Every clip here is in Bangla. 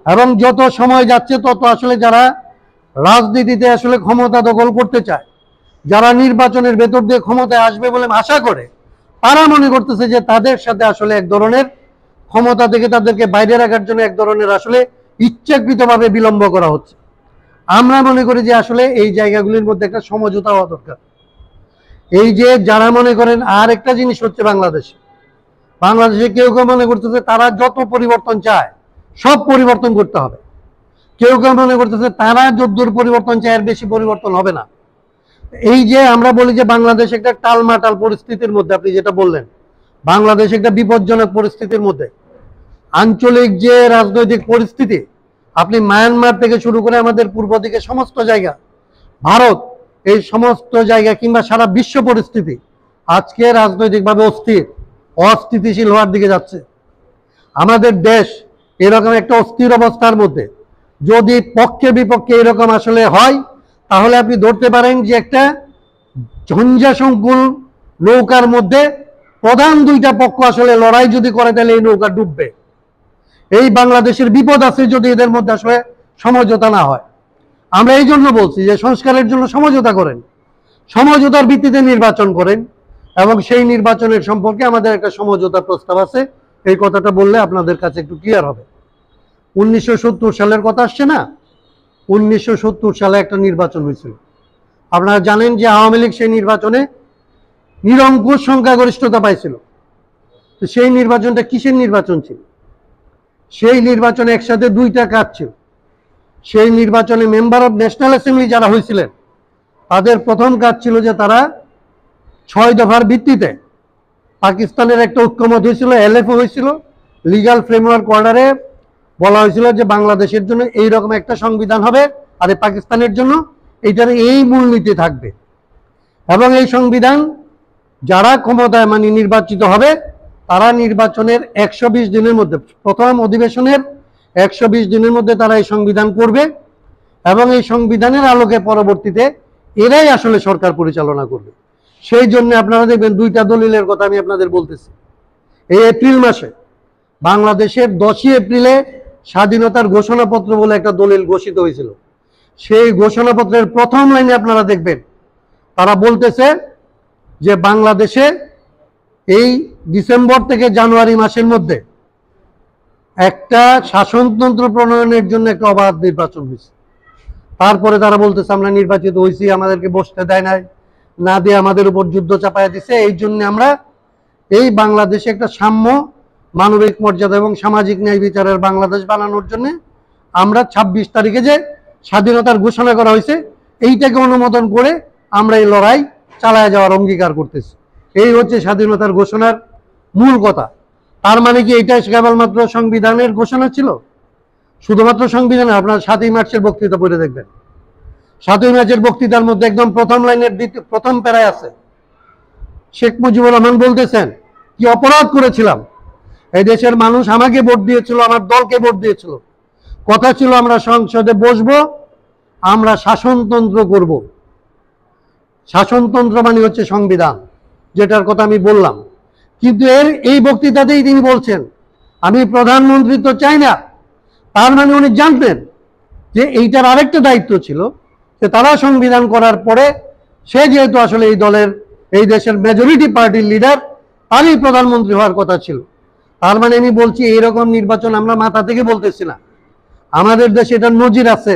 এবং যত সময় যাচ্ছে তত আসলে যারা রাজনীতিতে আসলে ক্ষমতা দখল করতে চায়, যারা নির্বাচনের ভেতর দিয়ে ক্ষমতায় আসবে বলে আশা করে, তারা মনে করতেছে যে তাদের সাথে আসলে এক ধরনের ক্ষমতা থেকে তাদেরকে বাইরে রাখার জন্য এক ধরনের আসলে ইচ্ছাকৃতভাবে বিলম্ব করা হচ্ছে। আমরা মনে করি যে আসলে এই জায়গাগুলির মধ্যে একটা সমঝোতা হওয়া দরকার। এই যে যারা মনে করেন, আর একটা জিনিস হচ্ছে বাংলাদেশে কেউ কেউ মনে করতেছে তারা যত পরিবর্তন চায় সব পরিবর্তন করতে হবে। কেউ কেউ মনে করতেছে তারা যদ্দূর পরিবর্তন চায় এর বেশি পরিবর্তন হবে না। এই যে আমরা বলি যে বাংলাদেশ একটা টালমাটাল পরিস্থিতির মধ্যে, আপনি যেটা বললেন, বাংলাদেশ একটা বিপজ্জনক পরিস্থিতির মধ্যে। আঞ্চলিক যে রাজনৈতিক পরিস্থিতি, আপনি মায়ানমার থেকে শুরু করে আমাদের পূর্ব দিকে সমস্ত জায়গা, ভারত, এই সমস্ত জায়গা কিংবা সারা বিশ্ব পরিস্থিতি আজকে রাজনৈতিকভাবে অস্থিতিশীল হওয়ার দিকে যাচ্ছে। আমাদের দেশ এরকম একটা অস্থির অবস্থার মধ্যে যদি পক্ষে বিপক্ষে এরকম আসলে হয়, তাহলে আপনি ধরতে পারেন যে একটা ঝঞ্ঝাসংকুল নৌকার মধ্যে প্রধান দুইটা পক্ষ আসলে লড়াই যদি করে, তাহলে এই নৌকা ডুববে। এই বাংলাদেশের বিপদ আছে যদি এদের মধ্যে আসলে সমঝোতা না হয়। আমরা এই জন্য বলছি যে সংস্কারের জন্য সমঝোতা করেন, সমঝোতার ভিত্তিতে নির্বাচন করেন, এবং সেই নির্বাচনের সম্পর্কে আমাদের একটা সমঝোতা প্রস্তাব আছে। এই কথাটা বললে আপনাদের কাছে একটু ক্লিয়ার হবে। 1970 সালের কথা আসছে না, 1970 সালে একটা নির্বাচন হয়েছিল। আপনারা জানেন যে আওয়ামী লীগ সেই নির্বাচনে নিরঙ্কুশ সংখ্যাগরিষ্ঠতা পাইছিল। তো সেই নির্বাচনটা কিসের নির্বাচন ছিল? সেই নির্বাচনে একসাথে দুইটা কাজ ছিল। সেই নির্বাচনে মেম্বার অফ ন্যাশনাল অ্যাসেম্বলি যারা হয়েছিলেন, তাদের প্রথম কাজ ছিল যে তারা 6 দফার ভিত্তিতে পাকিস্তানের একটা ঐক্যমত হয়েছিল, এলএফও হয়েছিল, লিগাল ফ্রেমওয়ার্ক অর্ডারে বলা হয়েছিল যে বাংলাদেশের জন্য এইরকম একটা সংবিধান হবে, আর পাকিস্তানের জন্য এইটার এই মূলনীতি থাকবে। এবং এই সংবিধান যারা ক্ষমতায় নির্বাচিত হবে, তারা নির্বাচনের 120 দিনের মধ্যে, প্রথম অধিবেশনের 120 দিনের মধ্যে তারা এই সংবিধান করবে, এবং এই সংবিধানের আলোকে পরবর্তীতে এরাই আসলে সরকার পরিচালনা করবে। সেই জন্য আপনারা দেখবেন দুইটা দলিলের কথা আমি আপনাদের বলতেছি। এই এপ্রিল মাসে বাংলাদেশের 10ই এপ্রিলে স্বাধীনতার ঘোষণাপত্র বলে একটা দলিল ঘোষিত হয়েছিল। সেই ঘোষণাপত্রের প্রথম লাইনে আপনারা দেখবেন তারা বলতেছে যে বাংলাদেশে এই ডিসেম্বর থেকে জানুয়ারি মাসের মধ্যে একটা শাসনতন্ত্র প্রণয়নের জন্য একটা অবাধ নির্বাচন হয়েছে। তারপরে তারা বলতেছে আমরা নির্বাচিত হয়েছি, আমাদেরকে বসতে দেয় নাই, না দিয়ে আমাদের উপর যুদ্ধ চাপায়া দিছে, এই জন্য আমরা এই বাংলাদেশে একটা সাম্য, মানবিক মর্যাদা এবং সামাজিক ন্যায় বিচারের বাংলাদেশ বানানোর জন্য আমরা 26 তারিখে যে স্বাধীনতার ঘোষণা করা হয়েছে, এইটাকে অনুমোদন করে আমরা এই লড়াই চালায় যাওয়ার অঙ্গীকার করতেছি। এই হচ্ছে স্বাধীনতার ঘোষণার মূল কথা। তার মানে কি এইটা কেবলমাত্র সংবিধানের ঘোষণা ছিল? শুধুমাত্র সংবিধান? আপনার 7ই মার্চের বক্তৃতা পড়ে দেখবেন। 7ই মার্চের বক্তৃতার মধ্যে একদম প্রথম লাইনের প্রথম প্যারায় আছে, শেখ মুজিবুর রহমান বলতেছেন, কি অপরাধ করেছিলাম, এই দেশের মানুষ আমাকে ভোট দিয়েছিল, আমার দলকে ভোট দিয়েছিল, কথা ছিল আমরা সংসদে বসবো, আমরা শাসনতন্ত্র করব। শাসনতন্ত্র মানে হচ্ছে সংবিধান, যেটার কথা আমি বললাম। কিন্তু এই বক্তৃতাতেই তিনি বলছেন আমি প্রধানমন্ত্রী তো চাই না। তার মানে উনি জানতেন যে এইটার আরেকটা দায়িত্ব ছিল যে তারা সংবিধান করার পরে সে যেহেতু আসলে এই দলের, এই দেশের মেজরিটি পার্টির লিডার, তারই প্রধানমন্ত্রী হওয়ার কথা ছিল। তার মানে আমি বলছি এইরকম নির্বাচন আমরা মাথা থেকে বলতেছি না। আমাদের দেশে এটার নজির আছে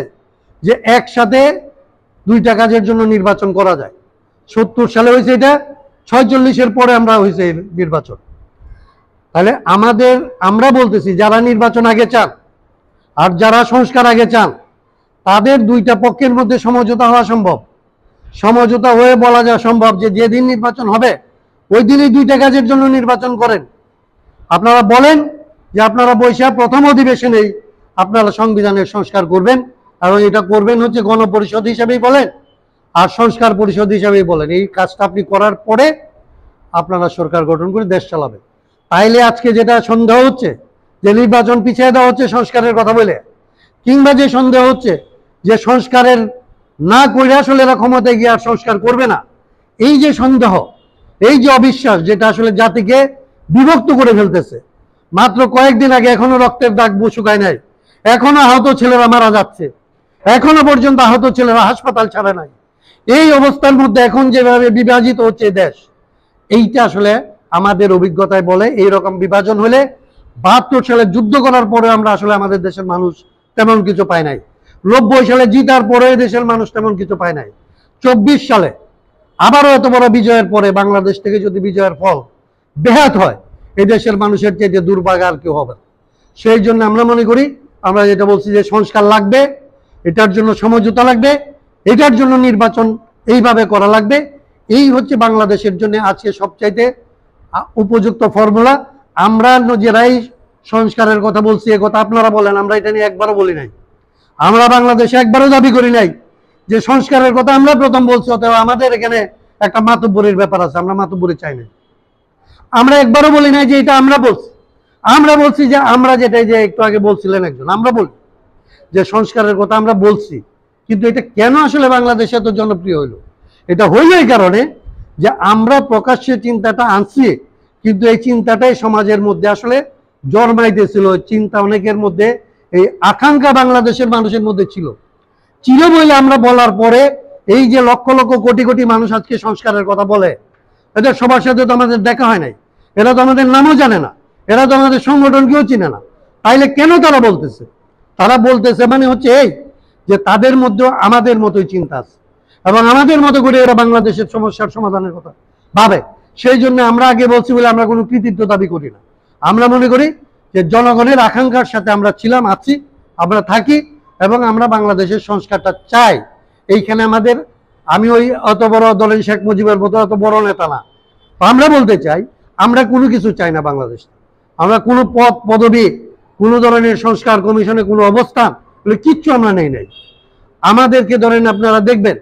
যে একসাথে দুইটা কাজের জন্য নির্বাচন করা যায়। 70 সালে হয়েছে এটা, 46-এর পরে আমরা হয়েছে নির্বাচন। তাহলে আমরা বলতেছি যারা নির্বাচন আগে চান আর যারা সংস্কার আগে চান, তাদের দুইটা পক্ষের মধ্যে সমঝোতা হওয়া সম্ভব। সমঝোতা হয়ে বলা যায় সম্ভব যে যেদিন নির্বাচন হবে ওই দিনই দুইটা কাজের জন্য নির্বাচন করেন। আপনারা বলেন যে আপনারা বৈশাখ প্রথম অধিবেশনেই আপনারা সংবিধানের সংস্কার করবেন, এবং এটা করবেন হচ্ছে গণপরিষদ হিসাবেই বলেন আর সংস্কার পরিষদ হিসাবেই বলেন। এই কাজটা আপনি করার পরে আপনারা সরকার গঠন করে দেশ চালাবেন। তাইলে আজকে যেটা সন্দেহ হচ্ছে যে নির্বাচন পিছিয়ে দেওয়া হচ্ছে সংস্কারের কথা বলে, কিংবা যে সন্দেহ হচ্ছে যে সংস্কারের না করে আসলে এরা ক্ষমতায় গিয়ে আর সংস্কার করবে না, এই যে সন্দেহ, এই যে অবিশ্বাস, যেটা আসলে জাতিকে বিভক্ত করে ফেলতেছে। মাত্র কয়েকদিন আগে, এখনো রক্তের দাগ শুকায় নাই, এখনো আহত ছেলেরা মারা যাচ্ছে, এখনো পর্যন্ত আহত ছেলেরা হাসপাতাল ছাড়ে নাই। এই অবস্থার মধ্যে এখন যেভাবে বিভাজিত হচ্ছে দেশ, এইটা আসলে আমাদের অভিজ্ঞতায় বলে এইরকম বিভাজন হলে 72 সালে যুদ্ধ করার পরে আমরা আসলে আমাদের দেশের মানুষ তেমন কিছু পায় নাই। 90 সালে জিতার পরে দেশের মানুষ তেমন কিছু পায় নাই। 24 সালে আবারও এত বড় বিজয়ের পরে বাংলাদেশ থেকে যদি বিজয়ের ফল ব্যাহত হয়, এই দেশের মানুষের চেয়ে দুর্ভাগ্য আর কেউ হবে। সেই জন্য আমরা মনে করি, আমরা যেটা বলছি যে সংস্কার লাগবে, এটার জন্য সমঝোতা লাগবে, এটার জন্য নির্বাচন এইভাবে করা লাগবে। এই হচ্ছে বাংলাদেশের জন্য আজকে সবচাইতে উপযুক্ত ফর্মুলা। আমরা নিজেরাই সংস্কারের কথা বলছি, এ কথা আপনারা বলেন, আমরা এটা নিয়ে একবারও বলি নাই। আমরা বাংলাদেশে একবারও দাবি করি নাই যে সংস্কারের কথা আমরা প্রথম বলছি, অতএব আমাদের এখানে একটা মাতব্বরির ব্যাপার আছে, আমরা মাতব্বরি চাই না। আমরা একবারও বলি নাই যে এটা আমরা বলছি। আমরা বলছি যে আমরা যেটা যে একটু আগে বলছিলেন একজন, আমরা বলি যে সংস্কারের কথা আমরা বলছি, কিন্তু এটা কেন আসলে বাংলাদেশে এত জনপ্রিয় হইলো? এটা হইল এই কারণে যে আমরা প্রকাশ্যে চিন্তাটা আনছি, কিন্তু এই চিন্তাটাই সমাজের মধ্যে আসলে জন্মাইতেছিল। চিন্তা অনেকের মধ্যে, এই আকাঙ্ক্ষা বাংলাদেশের মানুষের মধ্যে ছিল বলে আমরা বলার পরে এই যে লক্ষ লক্ষ কোটি কোটি মানুষ আজকে সংস্কারের কথা বলে, এদের সবার সাথে তো আমাদের দেখা হয় নাই, এরা তো আমাদের নামও জানে না, এরা তো আমাদের সংগঠনকেও চিনে না। তাইলে কেন তারা বলতেছে? তারা বলতেছে মানে হচ্ছে এই যে তাদের মধ্যে আমাদের মতোই চিন্তা আছে এবং আমাদের মতো করে এরা বাংলাদেশের সমস্যার সমাধানের কথা ভাবে। সেই জন্য আমরা আগে বলছি বলে আমরা কোনো কৃতিত্ব দাবি করি না। আমরা মনে করি যে জনগণের আকাঙ্ক্ষার সাথে আমরা ছিলাম, আছি, আমরা থাকি এবং আমরা বাংলাদেশের সংস্কারটা চাই। এইখানে আমাদের, আমি ওই অত বড় দলের শেখ মুজিবের মতো অত বড় নেতা না। আমরা বলতে চাই আমরা কোনো কিছু চাই না বাংলাদেশ। আমরা কোনো পদ পদবি, কোনো ধরনের সংস্কার কমিশনে কোনো অবস্থান কিচ্ছু আমরা নেই নাই। আমাদেরকে ধরেন আপনারা দেখবেন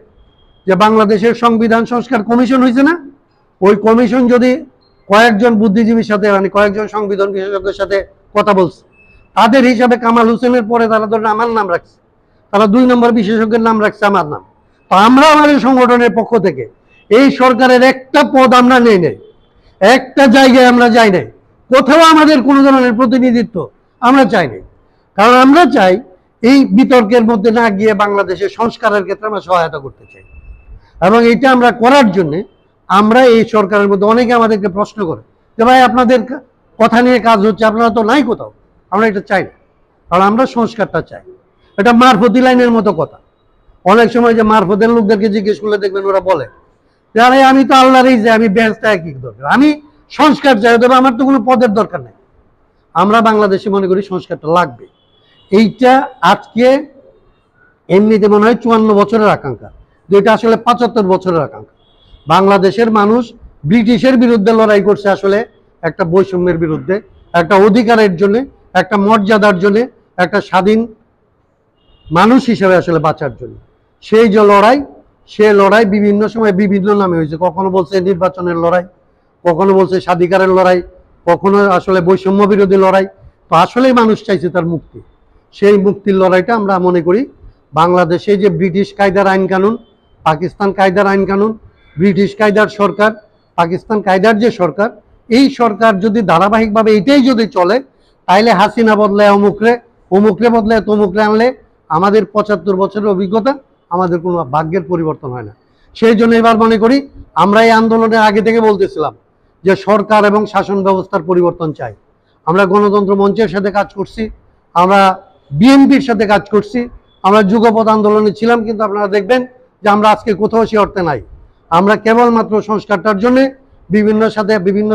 যে বাংলাদেশের সংবিধান সংস্কার কমিশন হয়েছে না, ওই কমিশন যদি কয়েকজন বুদ্ধিজীবীর সাথে মানে কয়েকজন সংবিধান বিশেষজ্ঞের সাথে কথা বলছে, তাদের হিসাবে কামাল হোসেনের পরে তারা ধরেন আমার নাম রাখছে, তারা 2 নম্বর বিশেষজ্ঞের নাম রাখছে আমার নাম। তো আমরা আমাদের সংগঠনের পক্ষ থেকে এই সরকারের একটা পদ আমরা নেই নাই, একটা জায়গায় আমরা যাই নাই, কোথাও আমাদের কোনো ধরনের প্রতিনিধিত্ব আমরা চাই নাই। কারণ আমরা চাই এই বিতর্কের মধ্যে না গিয়ে বাংলাদেশের সংস্কারের ক্ষেত্রে আমরা সহায়তা করতে চাই। এবং এটা আমরা করার জন্যে আমরা এই সরকারের মধ্যে অনেকে আমাদেরকে প্রশ্ন করে যে ভাই আপনাদের কথা নিয়ে কাজ হচ্ছে, আপনারা তো নাই কোথাও। আমরা এটা চাই না, কারণ আমরা সংস্কারটা চাই। এটা মারফতি লাইনের মতো কথা। অনেক সময় যে মারফতের লোকদেরকে জিজ্ঞেস করলে দেখবেন ওরা বলে যে আরে আমি তো আল্লাহরই যে আমি বেহেশতে কি দরকার, আমি সংস্কার চাই, তবে আমার তো কোনো পদের দরকার নেই। আমরা বাংলাদেশে মনে করি সংস্কারটা লাগবে। এইটা আজকে এমনিতে মনে হয় 54 বছরের আকাঙ্ক্ষা, যেটা আসলে 75 বছরের আকাঙ্ক্ষা। বাংলাদেশের মানুষ ব্রিটিশের বিরুদ্ধে লড়াই করছে আসলে একটা বৈষম্যের বিরুদ্ধে, একটা অধিকারের জন্য, একটা মর্যাদার জন্য, একটা স্বাধীন মানুষ হিসেবে আসলে বাঁচার জন্য। সেই যে লড়াই, সে লড়াই বিভিন্ন সময় বিভিন্ন নামে হয়েছে। কখনো বলছে নির্বাচনের লড়াই, কখনো বলছে স্বাধিকারের লড়াই, কখনো আসলে বৈষম্য বিরোধী লড়াই। তো আসলেই মানুষ চাইছে তার মুক্তি। সেই মুক্তির লড়াইটা আমরা মনে করি বাংলাদেশে যে ব্রিটিশ কায়দার আইন কানুন, পাকিস্তান কায়দার আইন কানুন, ব্রিটিশ কায়দার সরকার, পাকিস্তান কায়দার যে সরকার, এই সরকার যদি ধারাবাহিকভাবে এটাই যদি চলে, তাইলে হাসিনা বদলায় অমুকরে, অমুকরে বদলায় তমুকরে আনলে আমাদের 75 বছরের অভিজ্ঞতা, আমাদের কোনো ভাগ্যের পরিবর্তন হয় না। সেই জন্য এবার মনে করি আমরা এই আন্দোলনের আগে থেকে বলতেছিলাম যে সরকার এবং শাসন ব্যবস্থার পরিবর্তন চাই। আমরা গণতন্ত্র মঞ্চের সাথে কাজ করছি, আমরা বিএনপির সাথে কাজ করছি, আমরা যুগপৎ আন্দোলনে ছিলাম, কিন্তু আপনারা দেখবেন যে আমরা আজকে কোথাও সে অর্থে নাই। আমরা কেবলমাত্র সংস্কারটার জন্য বিভিন্ন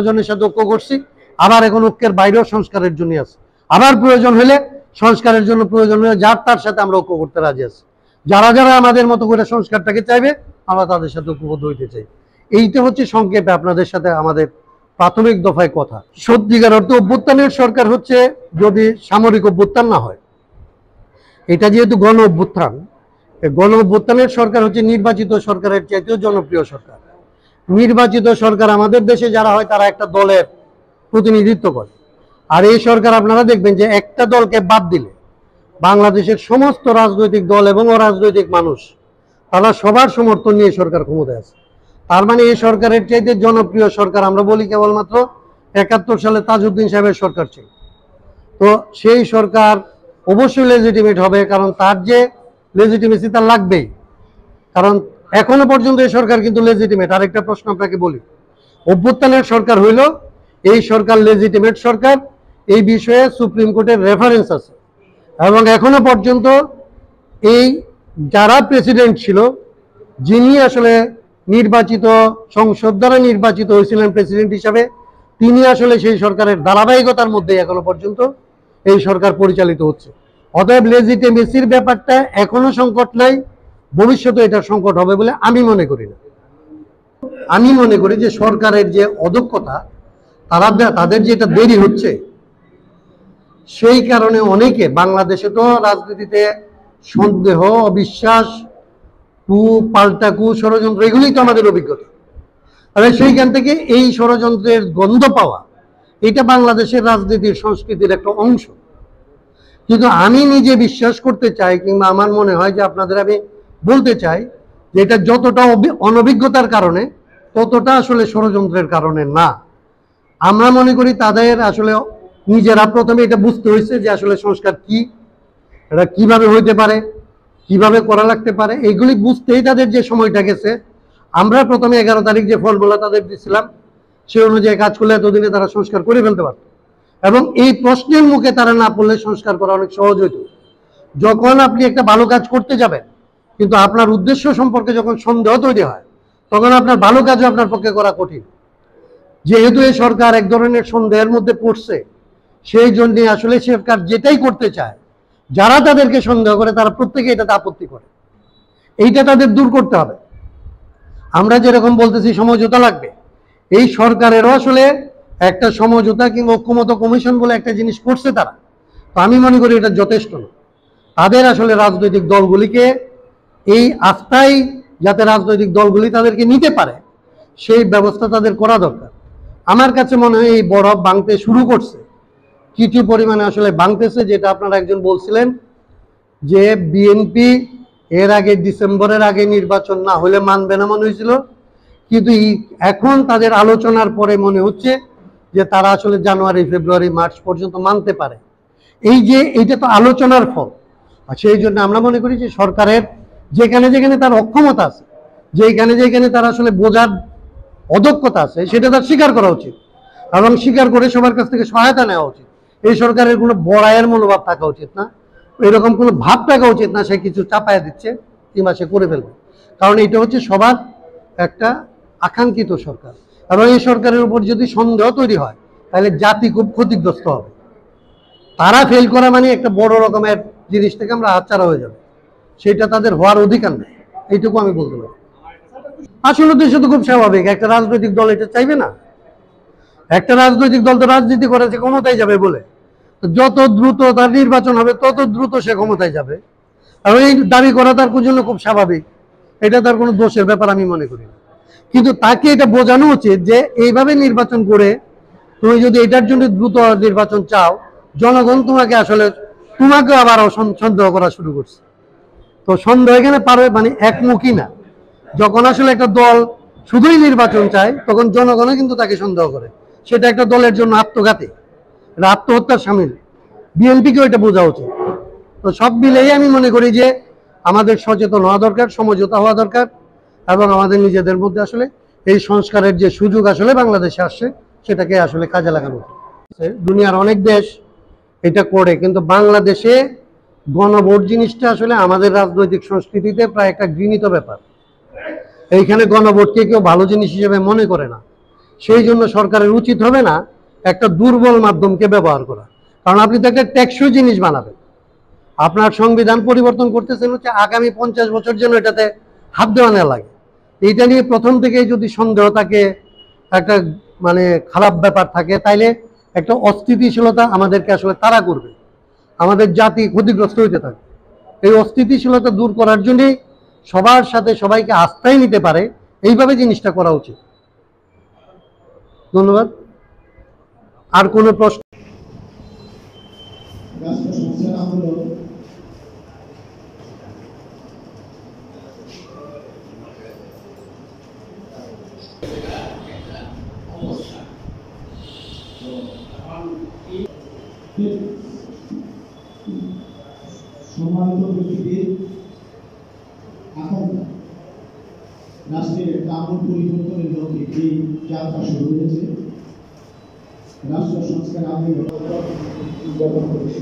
জনের সাথে ঐক্য করছি, আবার এখন ঐক্যের বাইরেও সংস্কারের জন্য আছে। আবার প্রয়োজন হলে সংস্কারের জন্য প্রয়োজন হলে যার তার সাথে আমরা ঐক্য করতে রাজি আছি। যারা যারা আমাদের মতো করে সংস্কারটাকে চাইবে আমরা তাদের সাথে ঐক্যবদ্ধ হইতে চাই। এইটা হচ্ছে সংক্ষেপে আপনাদের সাথে আমাদের প্রাথমিক দফায় কথা। সত্যিকার অর্থে অভ্যুত্থানের সরকার হচ্ছে, যদি সামরিক অভ্যুত্থান না হয়, এটা যেহেতু গণ অভ্যুত্থান, গণ অভ্যুত্থানের সরকার হচ্ছে নির্বাচিত সরকারের চাইতেও জনপ্রিয় সরকার। নির্বাচিত সরকার আমাদের দেশে যারা হয় তারা একটা দলের প্রতিনিধিত্ব করে, আর এই সরকার আপনারা দেখবেন যে একটা দলকে বাদ দিলে বাংলাদেশের সমস্ত রাজনৈতিক দল এবং অরাজনৈতিক মানুষ তারা সবার সমর্থন নিয়ে সরকার ক্ষমতায় আছে। তার মানে এই সরকারের চাইতে জনপ্রিয় সরকার আমরা বলি কেবলমাত্র 71 সালে তাজউদ্দিন সাহেবের সরকার ছিল। তো সেই সরকার অবশ্যই লেজিটিমেট হবে, কারণ তার যে লেজিটিমেসি তার লাগবেই, কারণ এখনো পর্যন্ত এই সরকার কিন্তু লেজিটিমেট। আরেকটা প্রশ্ন আপনাকে বলি, অভ্যুত্থানের সরকার হইল, এই সরকার লেজিটিমেট সরকার, এই বিষয়ে সুপ্রিম কোর্টের রেফারেন্স আছে, এবং এখনো পর্যন্ত এই যারা প্রেসিডেন্ট ছিল, যিনি আসলে নির্বাচিত, সংসদ দ্বারা নির্বাচিত হয়েছিলেন প্রেসিডেন্ট হিসাবে, তিনি আসলে সেই সরকারের ধারাবাহিকতার মধ্যে এখনো পর্যন্ত এই সরকার পরিচালিত হচ্ছে। অতএব লেজিটিমেসির ব্যাপারটা এখনো সংকট নাই, ভবিষ্যতে এটা সংকট হবে বলে আমি মনে করি না। আমি মনে করি যে সরকারের যে অদক্ষতা, তাদের যে এটা দেরি হচ্ছে, সেই কারণে অনেকে, বাংলাদেশে তো রাজনীতিতে সন্দেহ, অবিশ্বাস, পাল্টা ষড়যন্ত্র, এগুলোই তো আমাদের অভিজ্ঞতা। তাহলে সেইখান থেকে এই ষড়যন্ত্রের গন্ধ পাওয়া, এটা বাংলাদেশের রাজনীতির সংস্কৃতির একটা অংশ। কিন্তু আমি নিজে বিশ্বাস করতে চাই, কিংবা আমার মনে হয় যে আপনাদের আমি বলতে চাই, যে এটা যতটা অনভিজ্ঞতার কারণে, ততটা আসলে ষড়যন্ত্রের কারণে না। আমরা মনে করি তাদের আসলে নিজেরা প্রথমে এটা বুঝতে হয়েছে যে আসলে সংস্কার কি, এটা কিভাবে হইতে পারে, কিভাবে করা লাগতে পারে, এগুলি বুঝতেই তাদের যে সময়টা গেছে। আমরা প্রথমে 11 তারিখ যে ফর্মুলা তাদের দিয়েছিলাম, সে অনুযায়ী কাজ করলে এতদিনে তারা সংস্কার করে ফেলতে পারত, এবং এই প্রশ্নের মুখে তারা না পড়লে সংস্কার করা অনেক সহজ হইত। যখন আপনি একটা ভালো কাজ করতে যাবেন, কিন্তু আপনার উদ্দেশ্য সম্পর্কে যখন সন্দেহ তৈরি হয়, তখন আপনার ভালো কাজও আপনার পক্ষে করা কঠিন। যেহেতু এই সরকার এক ধরনের সন্দেহের মধ্যে পড়ছে, সেই জন্য আসলে সরকার যেটাই করতে চায়, যারা তাদেরকে সন্দেহ করে তারা প্রত্যেকে এটাতে আপত্তি করে। এইটা তাদের দূর করতে হবে। আমরা যেরকম বলতেছি সমঝোতা লাগবে, এই সরকারেরও আসলে একটা সমঝোতা কিংবা ঐক্যমত কমিশন বলে একটা জিনিস করছে তারা, তো আমি মনে করি এটা যথেষ্ট না। তাদের আসলে রাজনৈতিক দলগুলিকে এই আস্থায়, যাতে রাজনৈতিক দলগুলি তাদেরকে নিতে পারে, সেই ব্যবস্থা তাদের করা দরকার। আমার কাছে মনে হয় এই বরফ ভাঙতে শুরু করছে, কিছু পরিমাণে আসলে ভাঙতেছে। যেটা আপনারা একজন বলছিলেন যে বিএনপি এর আগে ডিসেম্বরের আগে নির্বাচন না হলে মানবে না মনে হয়েছিল, কিন্তু এখন তাদের আলোচনার পরে মনে হচ্ছে যে তারা আসলে জানুয়ারি, ফেব্রুয়ারি, মার্চ পর্যন্ত মানতে পারে। এই যে এইটা তো আলোচনার ফল। আর সেই জন্য আমরা মনে করি যে সরকারের যেখানে যেখানে তার অক্ষমতা আছে, যেখানে যেখানে তার আসলে বোঝার অদক্ষতা আছে, সেটা তার স্বীকার করা উচিত, এবং স্বীকার করে সবার কাছ থেকে সহায়তা নেওয়া উচিত। এই সরকারের কোনো বড়াইয়ের মনোভাব থাকা উচিত না, এরকম কোনো ভাব থাকা উচিত না সে কিছু চাপায় দিচ্ছে কিংবা সে করে ফেলবে। কারণ এটা হচ্ছে সবার একটা আকাঙ্ক্ষিত সরকার, এবং এই সরকারের উপর যদি সন্দেহ তৈরি হয়, তাহলে জাতি খুব ক্ষতিগ্রস্ত হবে। তারা ফেল করা মানে একটা বড় রকমের জিনিস থেকে আমরা হাতছাড়া হয়ে যাবে, সেটা তাদের হওয়ার অধিকার নেই, এইটুকু আমি বলতে পারি। আসলে উদ্দেশ্য তো খুব স্বাভাবিক, একটা রাজনৈতিক দল এটা চাইবে না। একটা রাজনৈতিক দল তো রাজনীতি করেছে ক্ষমতায় যাবে বলে, যত দ্রুত তার নির্বাচন হবে তত দ্রুত সে ক্ষমতায় যাবে, আর এই দাবি করা তার জন্য খুব স্বাভাবিক, এটা তার কোনো দোষের ব্যাপার আমি মনে করি না। কিন্তু তাকে এটা বোঝানো উচিত যে এইভাবে নির্বাচন করে তুমি যদি এটার জন্য দ্রুত নির্বাচন চাও, জনগণ তোমাকে আবার সন্দেহ করা শুরু করছে। তো সন্দেহ এখানে পারে মানে একমুখী না। যখন আসলে একটা দল শুধুই নির্বাচন চায়, তখন জনগণও কিন্তু তাকে সন্দেহ করে, সেটা একটা দলের জন্য আত্মঘাতী, আত্মহত্যার সামিল। বিএনপিকেও এটা বোঝা উচিত। তো সব মিলেই আমি মনে করি যে আমাদের সচেতন হওয়া দরকার, সমঝোতা হওয়া দরকার, এবং আমাদের নিজেদের মধ্যে আসলে এই সংস্কারের যে সুযোগ আসলে বাংলাদেশে আসছে, সেটাকে আসলে কাজে লাগানো উচিত। দুনিয়ার অনেক দেশ এটা করে, কিন্তু বাংলাদেশে গণভোট জিনিসটা আসলে আমাদের রাজনৈতিক সংস্কৃতিতে প্রায় একটা ঘৃণিত ব্যাপার। এইখানে গণভোটকে কেউ ভালো জিনিস হিসেবে মনে করে না। সেই জন্য সরকারের উচিত হবে না একটা দুর্বল মাধ্যমকে ব্যবহার করা। কারণ আপনি তো একটা টেকসই জিনিস বানাবেন, আপনার সংবিধান পরিবর্তন করতেছেন হচ্ছে আগামী 50 বছর যেন এটাতে হাত দেওয়া না লাগে। এইটা নিয়ে প্রথম থেকেই যদি সন্দেহ থাকে, একটা মানে খারাপ ব্যাপার থাকে, তাইলে একটা অস্থিতিশীলতা আমাদেরকে আসলে তাড়া করবে, আমাদের জাতি ক্ষতিগ্রস্ত হইতে থাকে। এই অস্থিতিশীলতা দূর করার জন্যই সবার সাথে সবাইকে আস্থায় নিতে পারে, এইভাবে জিনিসটা করা উচিত। ধন্যবাদ। আর কোনো প্রশ্ন? অবস্থা সম্মানিত ব্যক্তিদের এখন রাষ্ট্রের একটা আমূল পরিবর্তনের লক্ষ্যে এই যাত্রা শুরু হয়েছে। রাষ্ট্র সংস্কার আন্দোলন উদযাপন করেছে।